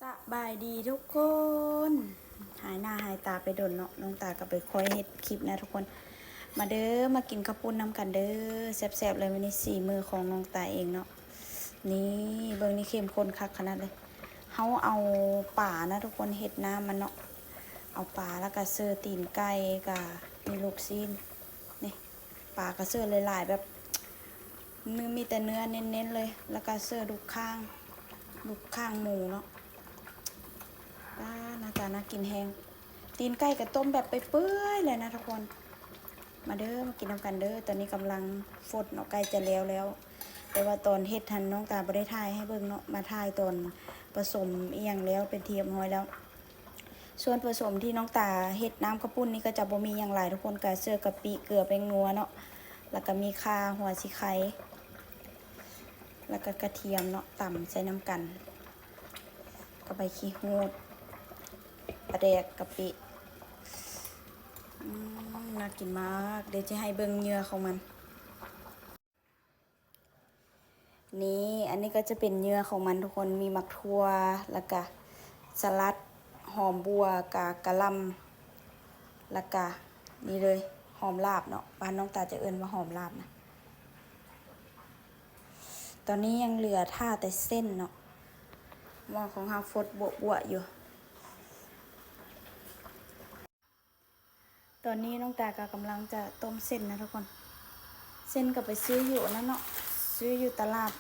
สบายดีทุกคนหายหน้าหายตาไปโดนเนาะน้องตาก็ไปคอยเฮ็ดคลิปนะทุกคนมาเด้อมากินข้าวปุ้นน้ำกันเด้อแซ่บๆเลยวันนี้4 มื้อของน้องตาเองเนาะนี่เบิ่งนี่เข้มข้นคักขนาดเลยเฮาเอาป่านะทุกคนเฮ็ดน้ำมันเนาะเอาป่าแล้วก็เสื้อตีนไก่กับมีลูกซีนนี่ป่าก็เสื้อหลายๆแบบมีแต่เนื้อเน้นๆเลยแล้วก็เสื้อลูกข้างหมูเนาะน่าจะน่ากินแห้งตีนไก่กับต้มแบบไปเปื่อยเลยนะทุกคนมาเด้อมากินน้ำกันเด้อตอนนี้กำลังฟดเนาะใกล้จะแล้วแต่ว่าตอนเฮ็ดทันน้องตาบ่ได้ถ่ายให้เบิ่งเนาะมาถ่ายตอนผสมเอียงแล้วเป็นเทียมห้อยแล้วส่วนผสมที่น้องตาเฮ็ดน้ำข้าวปุ้นนี่ก็จะบ่มีอย่างไรทุกคนก็เสื้อกะปิเกลือแป้งนัวเนาะแล้วก็มีข่าหัวสิไข่แล้วก็กระเทียมเนาะต่ำใส่น้ำกันกับใบขี้หูดปลาแดกกะปิน่ากินมากเดี๋ยวจะให้เบิ่งเนื้อของมันนี่อันนี้ก็จะเป็นเนื้อของมันทุกคนมีมักทั่วแล้วก็สลัดหอมบัวกะหล่ำแล้วก็นี่เลยหอมลาบเนาะบ้านน้องตาจะเอิ้นว่าหอมลาบนะตอนนี้ยังเหลือท่าแต่เส้นเนาะหม้อของเฮาฟดบวอยู่ตอนนี้น้องตาก็กำลังจะต้มเส้นนะทุกคนเส้นก็ไปซื้ออยู่นั่นเนาะซื้ออยู่ตลาด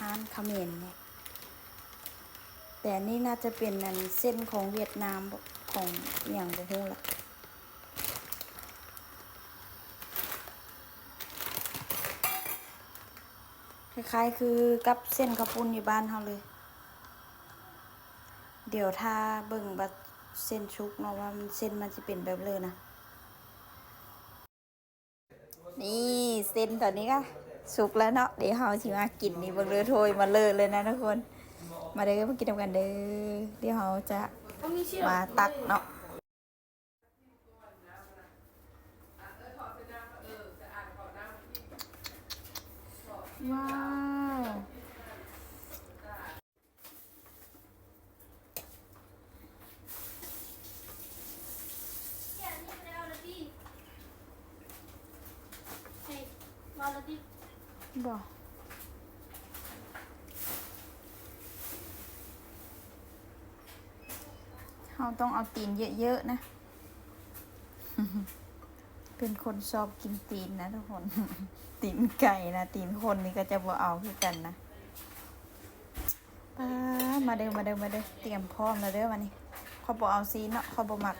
ร้านเขมรเนี่ยแต่นี่น่าจะเป็นเส้นของเวียดนามของอย่างบ่ฮู้ละคล้ายๆคือกับเส้นข้าวปุ้นอยู่บ้านเฮาเลยเดี๋ยวถ้าเบิ่งบัดเส้นชุกเนาะว่าเส้นมันจะเป็นแบบเลยนะนี่เส้นตอนนี้ก็สุกแล้วเนาะเดี๋ยวเราสิมากินนี่เบิ่งเด้อโทยมาเลยนะทุกคนมาเด้อมากินกันเด้อเดี๋ยวเราจะมาตักเนาะว้าวบอกเราต้องเอาตีนเยอะๆนะ เป็นคนชอบกินตีนนะทุกคน ตีนไก่นะตีนคนนี่ก็จะบ่เอาคือกันนะมาเด้อเตรียมพร้อมแล้วเด้อวันนี้เขาบ่เอาซีนเนาะเขาบ่หมัก